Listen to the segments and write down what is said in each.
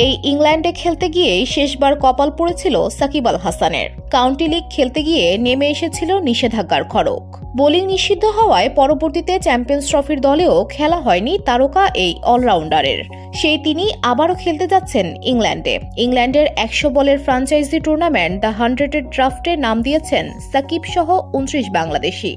এই ইংল্যান্ডে খেলতে গিয়েই শেষবার কপাল পড়েছিল সাকিব আল হাসানের। কাউন্টি লিগ খেলতে গিয়ে নেমে এসেছিল নিষেধাজ্ঞার খড়গ। বোলিং নিষিদ্ধ হওয়ায় পরবর্তীতে চ্যাম্পিয়ন্স ট্রফির দলেও খেলা হয়নি তারকা এই অলরাউন্ডারের। তিনি আবারও খেলতে যাচ্ছেন ইংল্যান্ডে। ইংল্যান্ডের ১০০ বলের ফ্র্যাঞ্চাইজি টুর্নামেন্ট দ্য 100-এর ড্রাফটে নাম দিয়েছেন সাকিব সহ ২৯ বাংলাদেশি।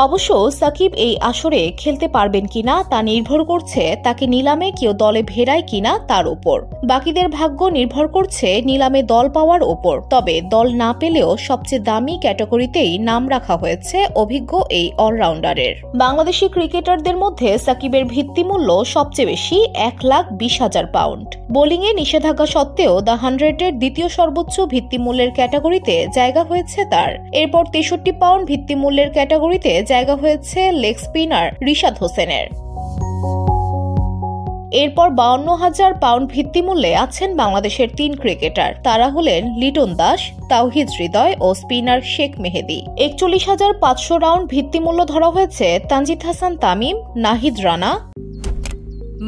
অবশ্য সাকিব এই আসরে খেলতে পারবেন কিনা তা নির্ভর করছে তাকে নিলামে কেউ দলে ভেড়ায় কিনা তার উপর। বাকিদের ভাগ্য নির্ভর করছে নিলামে দল পাওয়ার ওপর। তবে দল না পেলেও সবচেয়ে দামি ক্যাটাগরিতেই নাম রাখা হয়েছে অভিজ্ঞ এই অলরাউন্ডারের। বাংলাদেশি ক্রিকেটারদের মধ্যে সাকিবের ভিত্তিমূল্য সবচেয়ে বেশি, ১,২০,০০০ পাউন্ড। বোলিংয়ে নিষেধাজ্ঞা সত্ত্বেও দ্য 100-এর দ্বিতীয় সর্বোচ্চ ভিত্তিমূল্যের ক্যাটাগরিতে জায়গা হয়েছে তার। এরপর ৬৩ পাউন্ড ভিত্তিমূল্যের ক্যাটাগরিতে জায়গা হয়েছে লেগ স্পিনার রিশাদ হোসেনের। এরপর ৫২,০০০ পাউন্ড ভিত্তিমূল্যে আছেন বাংলাদেশের ৩ ক্রিকেটার। তারা হলেন লিটন দাস, তাওহিদ হৃদয় ও স্পিনার শেখ মেহেদী। ৪১,৫০০ রাউন্ড ভিত্তিমূল্য ধরা হয়েছে তানজিদ হাসান তামিম, নাহিদ রানা।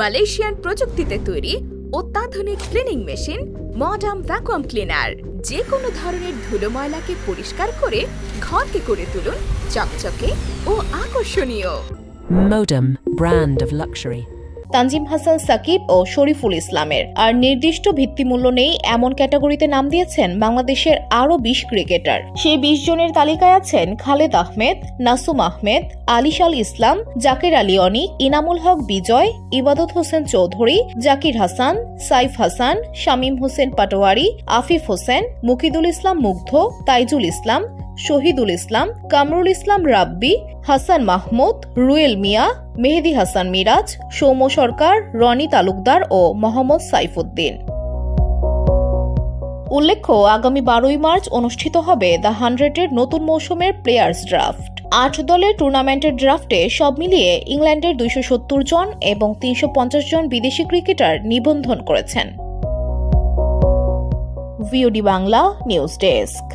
মালয়েশিয়ান প্রযুক্তিতে তৈরি অত্যাধুনিক cleaning machine modern vacuum cleaner যে কোনো ধরনের ধুলো ময়লাকে পরিষ্কার করে ঘরকে করে তুলুন চকচকে ও আকর্ষণীয়। Modem, brand of luxury. Tanzim Hasan Shakib ও শরীফুল ইসলামের। আর নির্দিষ্ট ভিত্তিমূল্য নেই এমন ক্যাটাগরিতে নাম দিয়েছেন বাংলাদেশের আরও ২০ ক্রিকেটার। সেই ২০ জনের তালিকায় আছেন খালেদ আহমেদ, নাসুম আহমেদ, আলিশাল ইসলাম, জাকির আলী অনিক, ইনামুল হক বিজয়, ইবাদত হোসেন চৌধুরী, জাকির হাসান, সাইফ হাসান, শামীম হোসেন পাটোয়ারি, আফিফ হোসেন, মুকিদুল ইসলাম মুগ্ধ, তাইজুল ইসলাম, শহীদুল ইসলাম, কামরুল ইসলাম রাব্বি, হাসান মাহমুদ, রুয়েল মিয়া, মেহেদী হাসান মিরাজ, সৌম্য সরকার, রনি তালুকদার ও মোহাম্মদ সাইফুদ্দিন। উল্লেখ্য, আগামী ১২ই মার্চ অনুষ্ঠিত হবে দ্য 100-এর নতুন মৌসুমের প্লেয়ার্স ড্রাফট। ৮ দলের টুর্নামেন্টের ড্রাফটে সব মিলিয়ে ইংল্যান্ডের ২৭০ জন এবং ৩৫০ জন বিদেশি ক্রিকেটার নিবন্ধন করেছেন। VOD Bangla news desk.